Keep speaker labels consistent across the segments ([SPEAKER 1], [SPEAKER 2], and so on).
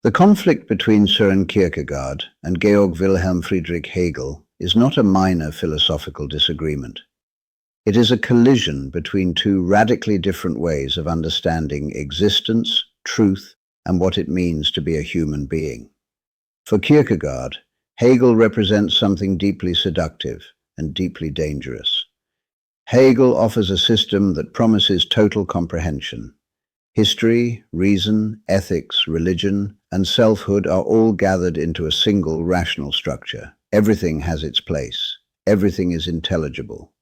[SPEAKER 1] The conflict between Søren Kierkegaard and Georg Wilhelm Friedrich Hegel is not a minor philosophical disagreement. It is a collision between two radically different ways of understanding existence, truth, and what it means to be a human being. For Kierkegaard, Hegel represents something deeply seductive and deeply dangerous. Hegel offers a system that promises total comprehension. History, reason, ethics, religion, and selfhood are all gathered into a single rational structure. Everything has its place. Everything is intelligible.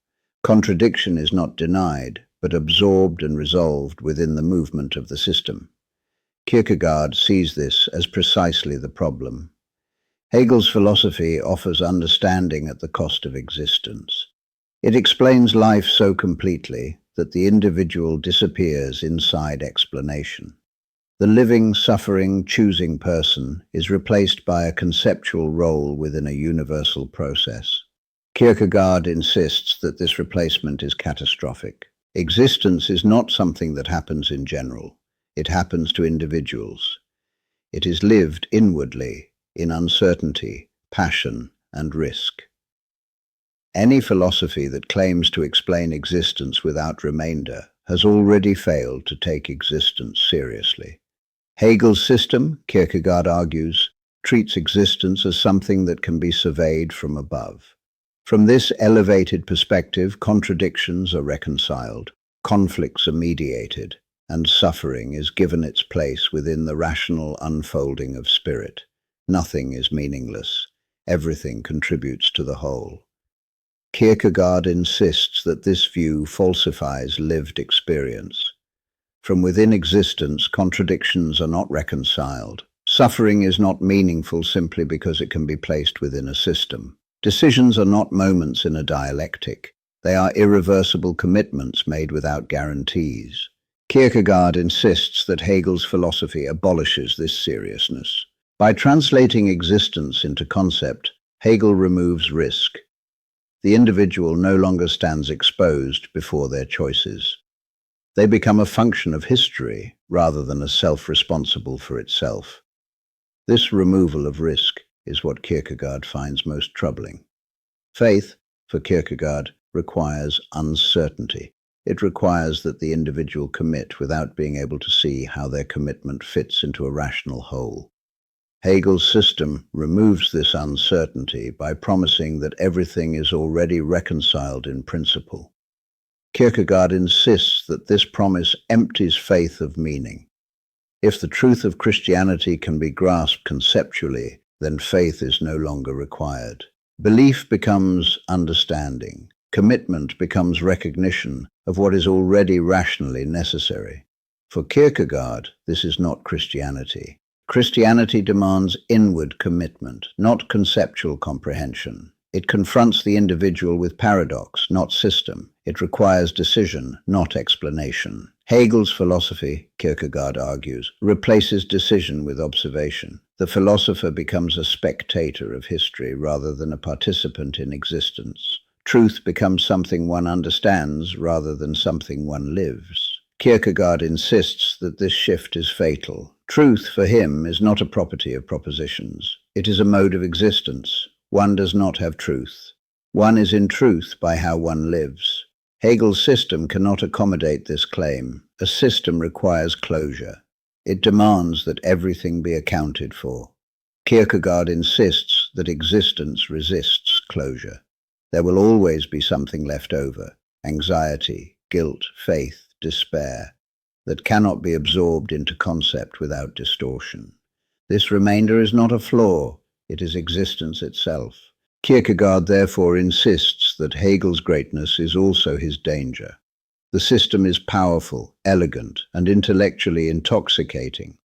[SPEAKER 1] Contradiction is not denied, but absorbed and resolved within the movement of the system. Kierkegaard sees this as precisely the problem. Hegel's philosophy offers understanding at the cost of existence. It explains life so completely that the individual disappears inside explanation. The living, suffering, choosing person is replaced by a conceptual role within a universal process. Kierkegaard insists that this replacement is catastrophic. Existence is not something that happens in general. It happens to individuals. It is lived inwardly, in uncertainty, passion, and risk. Any philosophy that claims to explain existence without remainder has already failed to take existence seriously. Hegel's system, Kierkegaard argues, treats existence as something that can be surveyed from above. From this elevated perspective, contradictions are reconciled, conflicts are mediated, and suffering is given its place within the rational unfolding of spirit. Nothing is meaningless. Everything contributes to the whole. Kierkegaard insists that this view falsifies lived experience. From within existence, contradictions are not reconciled. Suffering is not meaningful simply because it can be placed within a system. Decisions are not moments in a dialectic. They are irreversible commitments made without guarantees. Kierkegaard insists that Hegel's philosophy abolishes this seriousness. By translating existence into concept, Hegel removes risk. The individual no longer stands exposed before their choices. They become a function of history rather than a self responsible for itself. This removal of risk is what Kierkegaard finds most troubling. Faith, for Kierkegaard, requires uncertainty. It requires that the individual commit without being able to see how their commitment fits into a rational whole. Hegel's system removes this uncertainty by promising that everything is already reconciled in principle. Kierkegaard insists that this promise empties faith of meaning. If the truth of Christianity can be grasped conceptually, then faith is no longer required. Belief becomes understanding. Commitment becomes recognition of what is already rationally necessary. For Kierkegaard, this is not Christianity. Christianity demands inward commitment, not conceptual comprehension. It confronts the individual with paradox, not system. It requires decision, not explanation. Hegel's philosophy, Kierkegaard argues, replaces decision with observation. The philosopher becomes a spectator of history rather than a participant in existence. Truth becomes something one understands rather than something one lives. Kierkegaard insists that this shift is fatal. Truth, for him, is not a property of propositions. It is a mode of existence. One does not have truth. One is in truth by how one lives. Hegel's system cannot accommodate this claim. A system requires closure. It demands that everything be accounted for. Kierkegaard insists that existence resists closure. There will always be something left over: anxiety, guilt, faith, despair, that cannot be absorbed into concept without distortion. This remainder is not a flaw, it is existence itself. Kierkegaard therefore insists that Hegel's greatness is also his danger. The system is powerful, elegant, and intellectually intoxicating,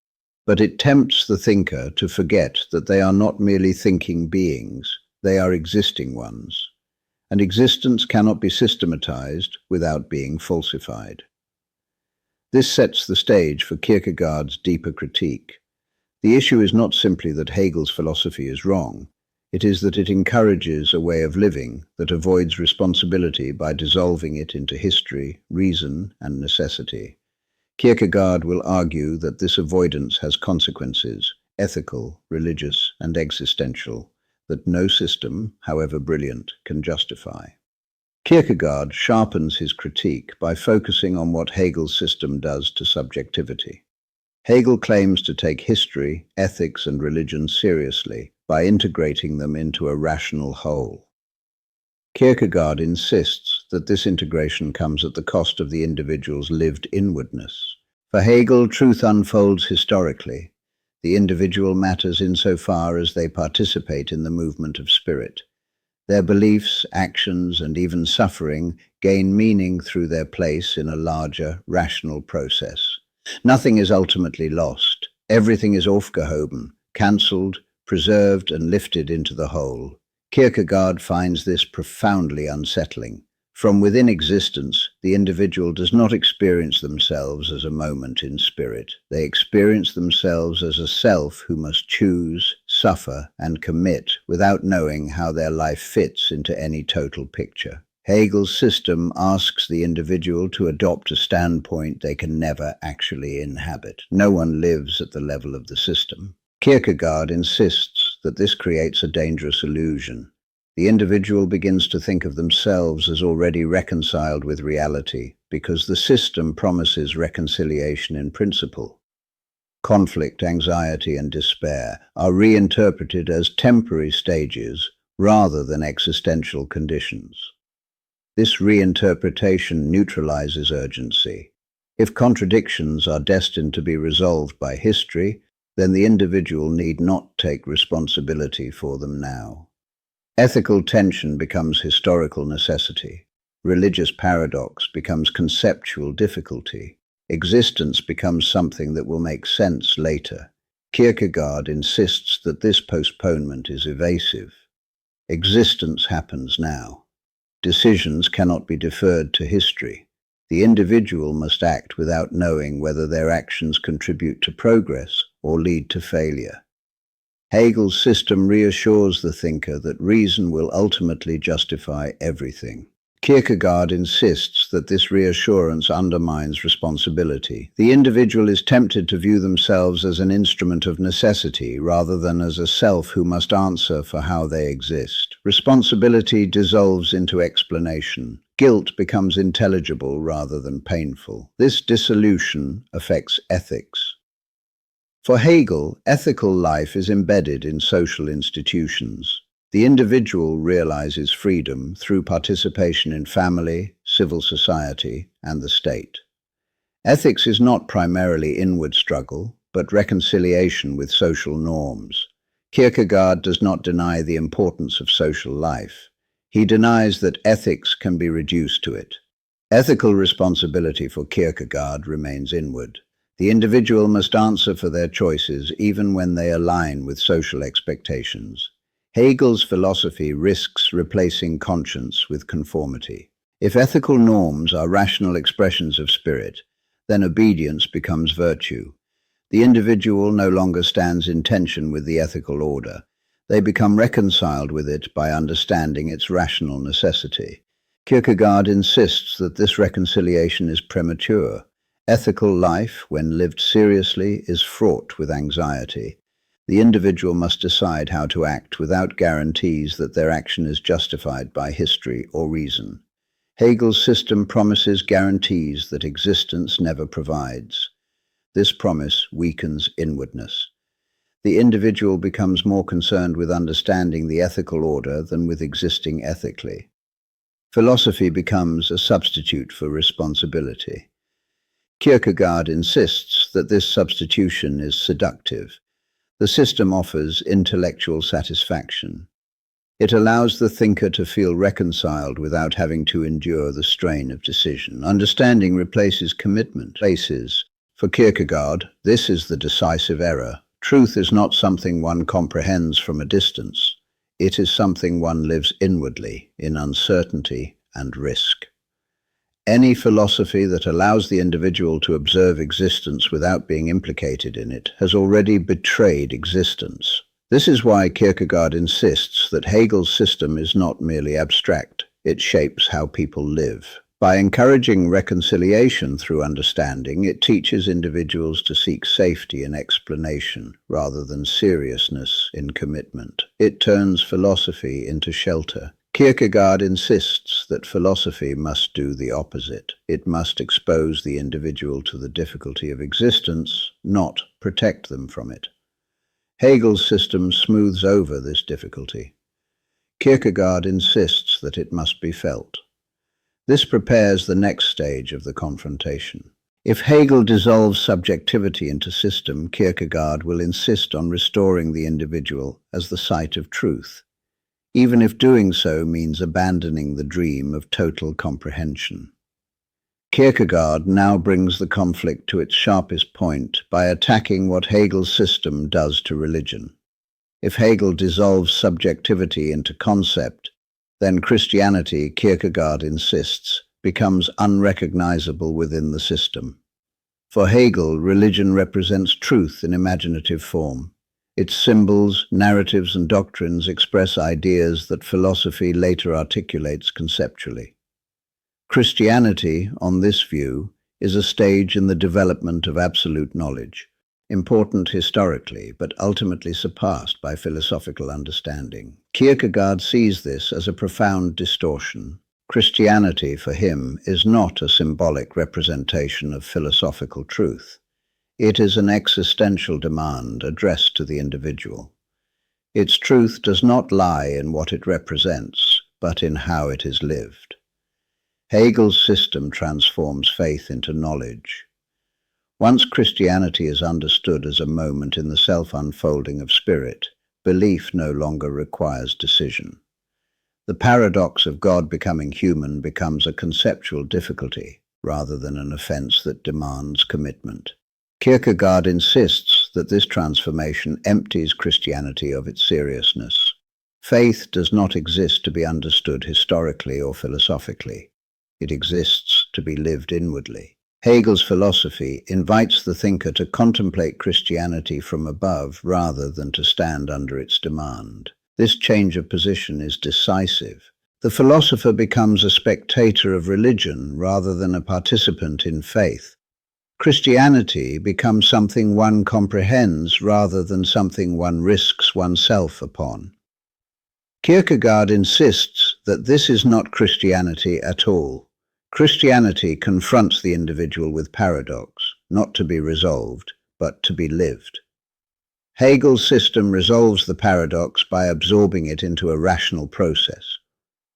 [SPEAKER 1] but it tempts the thinker to forget that they are not merely thinking beings, they are existing ones, and existence cannot be systematized without being falsified. This sets the stage for Kierkegaard's deeper critique. The issue is not simply that Hegel's philosophy is wrong, it is that it encourages a way of living that avoids responsibility by dissolving it into history, reason, and necessity. Kierkegaard will argue that this avoidance has consequences. ethical, religious, and existential, that no system, however brilliant, can justify. Kierkegaard sharpens his critique by focusing on what Hegel's system does to subjectivity. Hegel claims to take history, ethics, and religion seriously by integrating them into a rational whole. Kierkegaard insists that this integration comes at the cost of the individual's lived inwardness. For Hegel, truth unfolds historically. The individual matters insofar as they participate in the movement of spirit. Their beliefs, actions, and even suffering gain meaning through their place in a larger, rational process. Nothing is ultimately lost. Everything is aufgehoben, cancelled, preserved, and lifted into the whole. Kierkegaard finds this profoundly unsettling. From within existence, the individual does not experience themselves as a moment in spirit. They experience themselves as a self who must choose, suffer, and commit without knowing how their life fits into any total picture. Hegel's system asks the individual to adopt a standpoint they can never actually inhabit. No one lives at the level of the system. Kierkegaard insists that this creates a dangerous illusion. The individual begins to think of themselves as already reconciled with reality because the system promises reconciliation in principle. Conflict, anxiety, and despair are reinterpreted as temporary stages rather than existential conditions. This reinterpretation neutralizes urgency. If contradictions are destined to be resolved by history, then the individual need not take responsibility for them now. Ethical tension becomes historical necessity. Religious paradox becomes conceptual difficulty. Existence becomes something that will make sense later. Kierkegaard insists that this postponement is evasive. Existence happens now. Decisions cannot be deferred to history. The individual must act without knowing whether their actions contribute to progress or lead to failure. Hegel's system reassures the thinker that reason will ultimately justify everything. Kierkegaard insists that this reassurance undermines responsibility. The individual is tempted to view themselves as an instrument of necessity rather than as a self who must answer for how they exist. Responsibility dissolves into explanation. Guilt becomes intelligible rather than painful. This dissolution affects ethics. For Hegel, ethical life is embedded in social institutions. The individual realizes freedom through participation in family, civil society, and the state. Ethics is not primarily inward struggle, but reconciliation with social norms. Kierkegaard does not deny the importance of social life. He denies that ethics can be reduced to it. Ethical responsibility for Kierkegaard remains inward. The individual must answer for their choices even when they align with social expectations. Hegel's philosophy risks replacing conscience with conformity. If ethical norms are rational expressions of spirit, then obedience becomes virtue. The individual no longer stands in tension with the ethical order. They become reconciled with it by understanding its rational necessity. Kierkegaard insists that this reconciliation is premature. Ethical life, when lived seriously, is fraught with anxiety. The individual must decide how to act without guarantees that their action is justified by history or reason. Hegel's system promises guarantees that existence never provides. This promise weakens inwardness. The individual becomes more concerned with understanding the ethical order than with existing ethically. Philosophy becomes a substitute for responsibility. Kierkegaard insists that this substitution is seductive. The system offers intellectual satisfaction. It allows the thinker to feel reconciled without having to endure the strain of decision. Understanding replaces commitment. For Kierkegaard, this is the decisive error. Truth is not something one comprehends from a distance. It is something one lives inwardly, in uncertainty and risk. Any philosophy that allows the individual to observe existence without being implicated in it has already betrayed existence. This is why Kierkegaard insists that Hegel's system is not merely abstract. It shapes how people live. By encouraging reconciliation through understanding, it teaches individuals to seek safety in explanation rather than seriousness in commitment. It turns philosophy into shelter. Kierkegaard insists that philosophy must do the opposite. It must expose the individual to the difficulty of existence, not protect them from it. Hegel's system smooths over this difficulty. Kierkegaard insists that it must be felt. This prepares the next stage of the confrontation. If Hegel dissolves subjectivity into system, Kierkegaard will insist on restoring the individual as the site of truth, even if doing so means abandoning the dream of total comprehension. Kierkegaard now brings the conflict to its sharpest point by attacking what Hegel's system does to religion. If Hegel dissolves subjectivity into concept, then Christianity, Kierkegaard insists, becomes unrecognizable within the system. For Hegel, religion represents truth in imaginative form. Its symbols, narratives, and doctrines express ideas that philosophy later articulates conceptually. Christianity, on this view, is a stage in the development of absolute knowledge, important historically, but ultimately surpassed by philosophical understanding. Kierkegaard sees this as a profound distortion. Christianity, for him, is not a symbolic representation of philosophical truth. It is an existential demand addressed to the individual. Its truth does not lie in what it represents, but in how it is lived. Hegel's system transforms faith into knowledge. Once Christianity is understood as a moment in the self-unfolding of spirit, belief no longer requires decision. The paradox of God becoming human becomes a conceptual difficulty rather than an offense that demands commitment. Kierkegaard insists that this transformation empties Christianity of its seriousness. Faith does not exist to be understood historically or philosophically. It exists to be lived inwardly. Hegel's philosophy invites the thinker to contemplate Christianity from above rather than to stand under its demand. This change of position is decisive. The philosopher becomes a spectator of religion rather than a participant in faith. Christianity becomes something one comprehends rather than something one risks oneself upon. Kierkegaard insists that this is not Christianity at all. Christianity confronts the individual with paradox, not to be resolved, but to be lived. Hegel's system resolves the paradox by absorbing it into a rational process.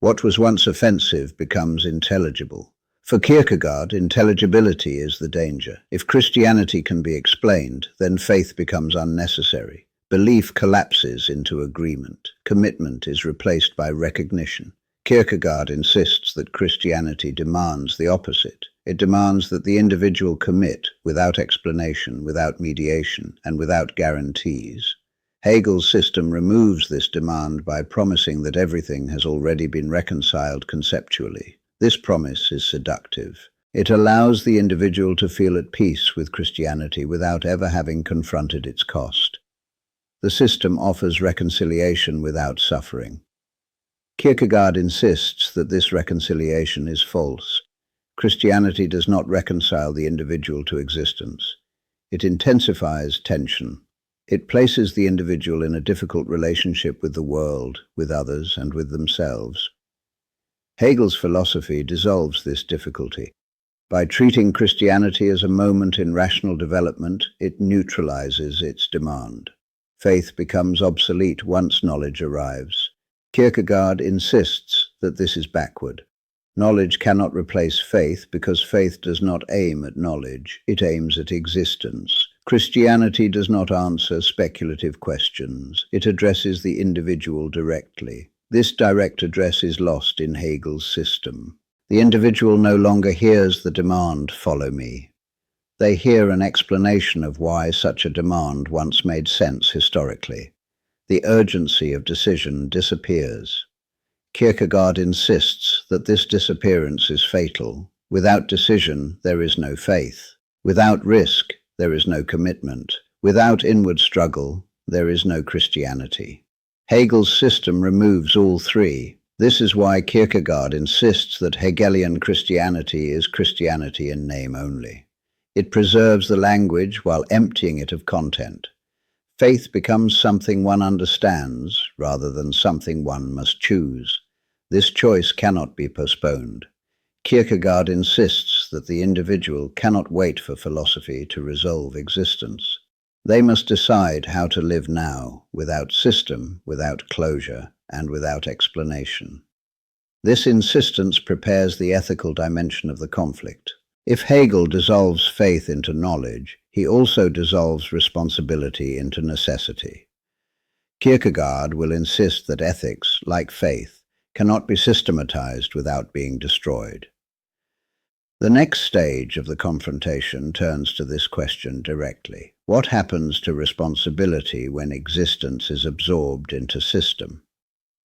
[SPEAKER 1] What was once offensive becomes intelligible. For Kierkegaard, intelligibility is the danger. If Christianity can be explained, then faith becomes unnecessary. Belief collapses into agreement. Commitment is replaced by recognition. Kierkegaard insists that Christianity demands the opposite. It demands that the individual commit without explanation, without mediation, and without guarantees. Hegel's system removes this demand by promising that everything has already been reconciled conceptually. This promise is seductive. It allows the individual to feel at peace with Christianity without ever having confronted its cost. The system offers reconciliation without suffering. Kierkegaard insists that this reconciliation is false. Christianity does not reconcile the individual to existence. It intensifies tension. It places the individual in a difficult relationship with the world, with others, and with themselves. Hegel's philosophy dissolves this difficulty. By treating Christianity as a moment in rational development, it neutralizes its demand. Faith becomes obsolete once knowledge arrives. Kierkegaard insists that this is backward. Knowledge cannot replace faith because faith does not aim at knowledge, it aims at existence. Christianity does not answer speculative questions, it addresses the individual directly. This direct address is lost in Hegel's system. The individual no longer hears the demand, "Follow me." They hear an explanation of why such a demand once made sense historically. The urgency of decision disappears. Kierkegaard insists that this disappearance is fatal. Without decision, there is no faith. Without risk, there is no commitment. Without inward struggle, there is no Christianity. Hegel's system removes all three. This is why Kierkegaard insists that Hegelian Christianity is Christianity in name only. It preserves the language while emptying it of content. Faith becomes something one understands rather than something one must choose. This choice cannot be postponed. Kierkegaard insists that the individual cannot wait for philosophy to resolve existence. They must decide how to live now, without system, without closure, and without explanation. This insistence prepares the ethical dimension of the conflict. If Hegel dissolves faith into knowledge, he also dissolves responsibility into necessity. Kierkegaard will insist that ethics, like faith, cannot be systematized without being destroyed. The next stage of the confrontation turns to this question directly. What happens to responsibility when existence is absorbed into system?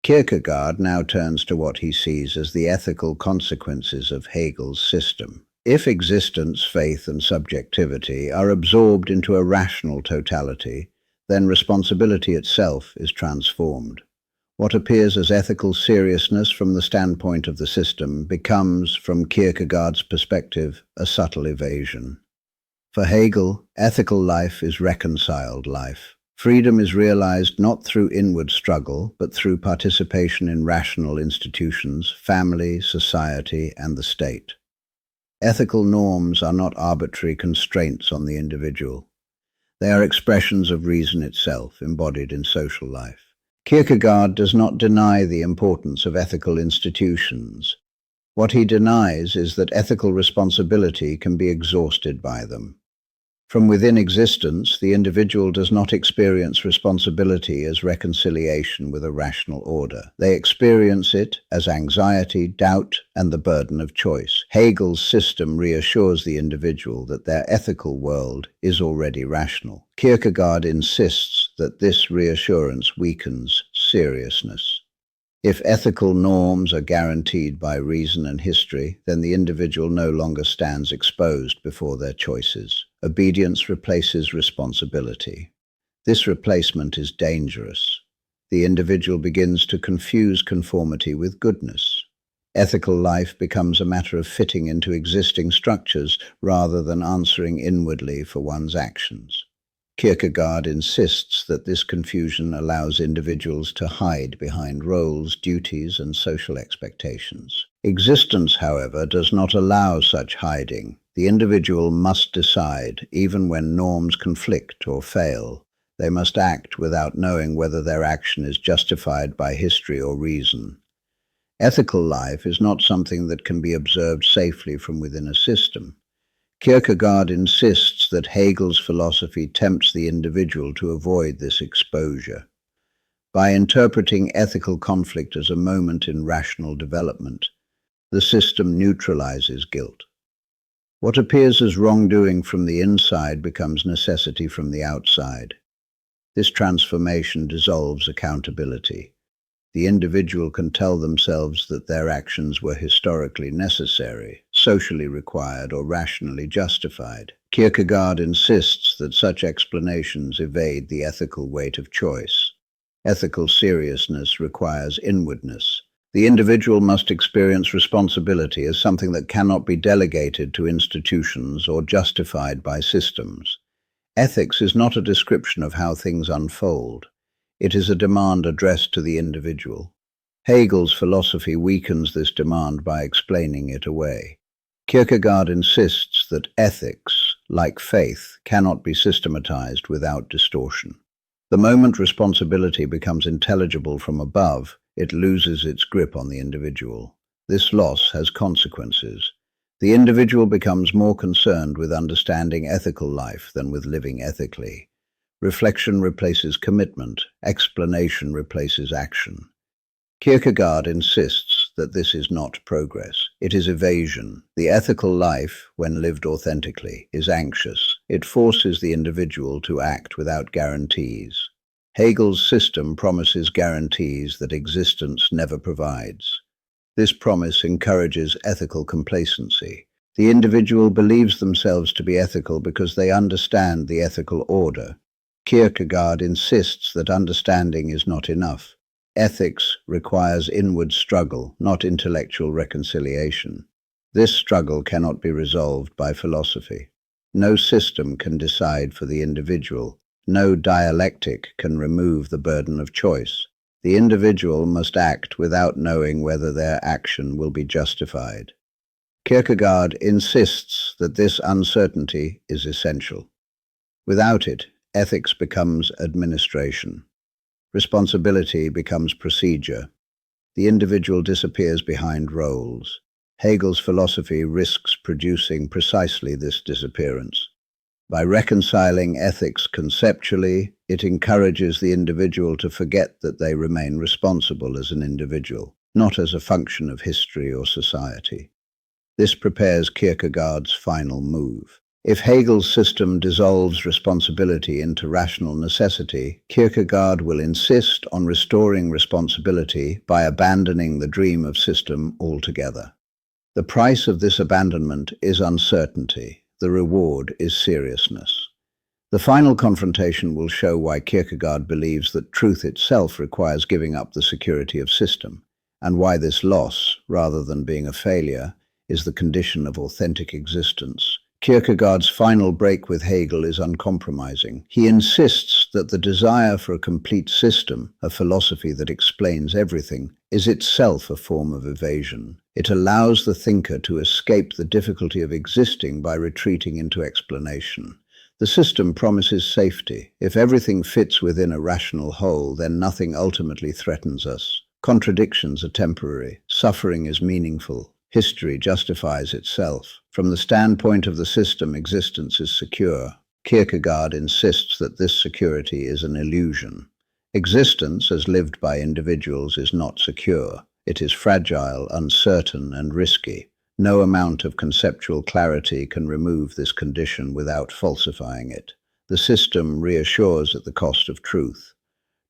[SPEAKER 1] Kierkegaard now turns to what he sees as the ethical consequences of Hegel's system. If existence, faith, and subjectivity are absorbed into a rational totality, then responsibility itself is transformed. What appears as ethical seriousness from the standpoint of the system becomes, from Kierkegaard's perspective, a subtle evasion. For Hegel, ethical life is reconciled life. Freedom is realized not through inward struggle, but through participation in rational institutions, family, society, and the state. Ethical norms are not arbitrary constraints on the individual. They are expressions of reason itself, embodied in social life. Kierkegaard does not deny the importance of ethical institutions. What he denies is that ethical responsibility can be exhausted by them. From within existence, the individual does not experience responsibility as reconciliation with a rational order. They experience it as anxiety, doubt, and the burden of choice. Hegel's system reassures the individual that their ethical world is already rational. Kierkegaard insists that this reassurance weakens seriousness. If ethical norms are guaranteed by reason and history, then the individual no longer stands exposed before their choices. Obedience replaces responsibility. This replacement is dangerous. The individual begins to confuse conformity with goodness. Ethical life becomes a matter of fitting into existing structures rather than answering inwardly for one's actions. Kierkegaard insists that this confusion allows individuals to hide behind roles, duties, and social expectations. Existence, however, does not allow such hiding. The individual must decide, even when norms conflict or fail. They must act without knowing whether their action is justified by history or reason. Ethical life is not something that can be observed safely from within a system. Kierkegaard insists that Hegel's philosophy tempts the individual to avoid this exposure. By interpreting ethical conflict as a moment in rational development, the system neutralizes guilt. What appears as wrongdoing from the inside becomes necessity from the outside. This transformation dissolves accountability. The individual can tell themselves that their actions were historically necessary, socially required, or rationally justified. Kierkegaard insists that such explanations evade the ethical weight of choice. Ethical seriousness requires inwardness. The individual must experience responsibility as something that cannot be delegated to institutions or justified by systems. Ethics is not a description of how things unfold. It is a demand addressed to the individual. Hegel's philosophy weakens this demand by explaining it away. Kierkegaard insists that ethics, like faith, cannot be systematized without distortion. The moment responsibility becomes intelligible from above, it loses its grip on the individual. This loss has consequences. The individual becomes more concerned with understanding ethical life than with living ethically. Reflection replaces commitment. Explanation replaces action. Kierkegaard insists that this is not progress. It is evasion. The ethical life, when lived authentically, is anxious. It forces the individual to act without guarantees. Hegel's system promises guarantees that existence never provides. This promise encourages ethical complacency. The individual believes themselves to be ethical because they understand the ethical order. Kierkegaard insists that understanding is not enough. ethics requires inward struggle, not intellectual reconciliation. This struggle cannot be resolved by philosophy. No system can decide for the individual. No dialectic can remove the burden of choice. The individual must act without knowing whether their action will be justified. Kierkegaard insists that this uncertainty is essential. Without it, ethics becomes administration. Responsibility becomes procedure. The individual disappears behind roles. Hegel's philosophy risks producing precisely this disappearance. By reconciling ethics conceptually, it encourages the individual to forget that they remain responsible as an individual, not as a function of history or society. This prepares Kierkegaard's final move. If Hegel's system dissolves responsibility into rational necessity, Kierkegaard will insist on restoring responsibility by abandoning the dream of system altogether. The price of this abandonment is uncertainty. The reward is seriousness. The final confrontation will show why Kierkegaard believes that truth itself requires giving up the security of system, and why this loss, rather than being a failure, is the condition of authentic existence. Kierkegaard's final break with Hegel is uncompromising. He insists that the desire for a complete system, a philosophy that explains everything, is itself a form of evasion. It allows the thinker to escape the difficulty of existing by retreating into explanation. The system promises safety. If everything fits within a rational whole, then nothing ultimately threatens us. Contradictions are temporary. Suffering is meaningful. History justifies itself. From the standpoint of the system, existence is secure. Kierkegaard insists that this security is an illusion. Existence, as lived by individuals, is not secure. It is fragile, uncertain, and risky. No amount of conceptual clarity can remove this condition without falsifying it. The system reassures at the cost of truth.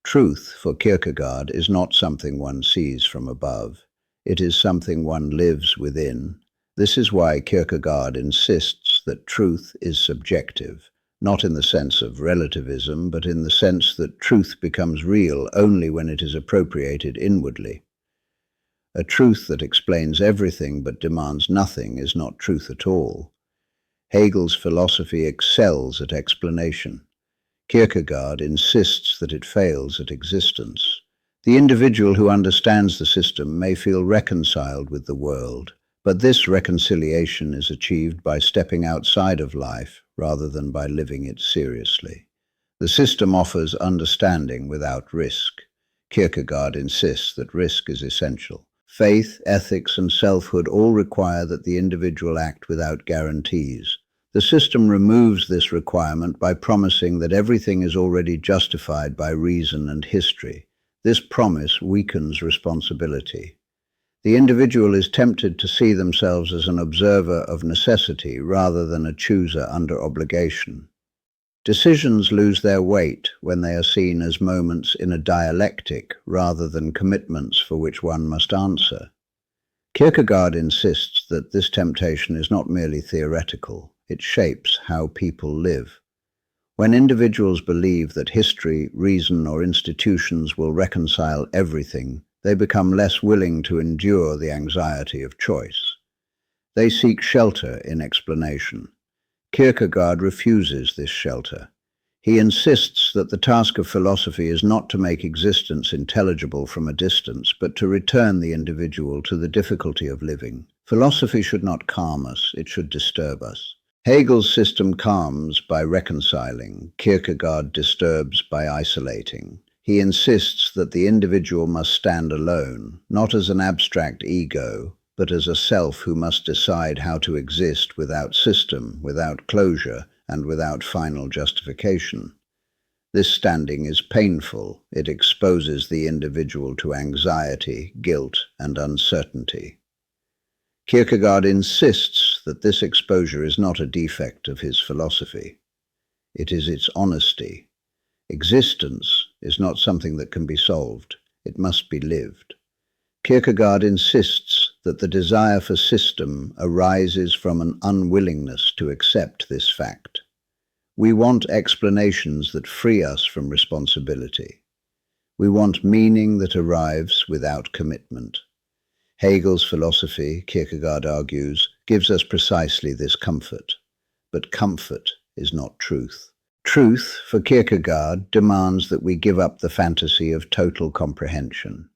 [SPEAKER 1] Truth, for Kierkegaard, is not something one sees from above. It is something one lives within. This is why Kierkegaard insists that truth is subjective, not in the sense of relativism, but in the sense that truth becomes real only when it is appropriated inwardly. A truth that explains everything but demands nothing is not truth at all. Hegel's philosophy excels at explanation. Kierkegaard insists that it fails at existence. The individual who understands the system may feel reconciled with the world, but this reconciliation is achieved by stepping outside of life rather than by living it seriously. The system offers understanding without risk. Kierkegaard insists that risk is essential. Faith, ethics, and selfhood all require that the individual act without guarantees. The system removes this requirement by promising that everything is already justified by reason and history. This promise weakens responsibility. The individual is tempted to see themselves as an observer of necessity rather than a chooser under obligation. Decisions lose their weight when they are seen as moments in a dialectic rather than commitments for which one must answer. Kierkegaard insists that this temptation is not merely theoretical, it shapes how people live. When individuals believe that history, reason, or institutions will reconcile everything, they become less willing to endure the anxiety of choice. They seek shelter in explanation. Kierkegaard refuses this shelter. He insists that the task of philosophy is not to make existence intelligible from a distance, but to return the individual to the difficulty of living. Philosophy should not calm us, it should disturb us. Hegel's system calms by reconciling. Kierkegaard disturbs by isolating. He insists that the individual must stand alone, not as an abstract ego, but as a self who must decide how to exist without system, without closure, and without final justification. This standing is painful. It exposes the individual to anxiety, guilt, and uncertainty. Kierkegaard insists that this exposure is not a defect of his philosophy. It is its honesty. Existence is not something that can be solved. It must be lived. Kierkegaard insists that the desire for system arises from an unwillingness to accept this fact. We want explanations that free us from responsibility. We want meaning that arrives without commitment. Hegel's philosophy, Kierkegaard argues, gives us precisely this comfort. But comfort is not truth. Truth, for Kierkegaard, demands that we give up the fantasy of total comprehension.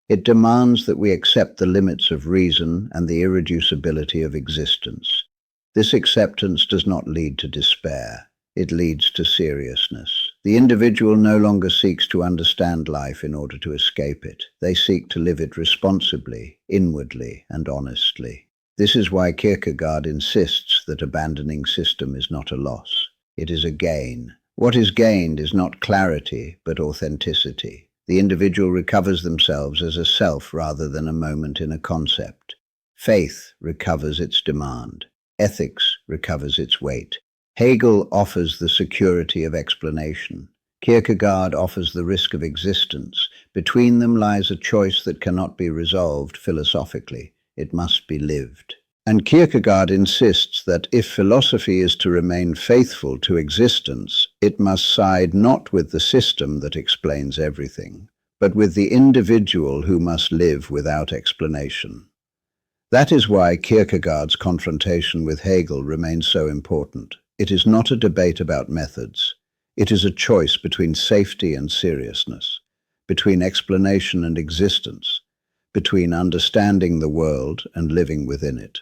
[SPEAKER 1] It demands that we accept the limits of reason and the irreducibility of existence. This acceptance does not lead to despair. It leads to seriousness. The individual no longer seeks to understand life in order to escape it. They seek to live it responsibly, inwardly, and honestly. This is why Kierkegaard insists that abandoning system is not a loss. It is a gain. What is gained is not clarity, but authenticity. The individual recovers themselves as a self rather than a moment in a concept. Faith recovers its demand. Ethics recovers its weight. Hegel offers the security of explanation. Kierkegaard offers the risk of existence. Between them lies a choice that cannot be resolved philosophically. It must be lived. And Kierkegaard insists that if philosophy is to remain faithful to existence, it must side not with the system that explains everything, but with the individual who must live without explanation. That is why Kierkegaard's confrontation with Hegel remains so important. It is not a debate about methods. It is a choice between safety and seriousness, between explanation and existence, between understanding the world and living within it.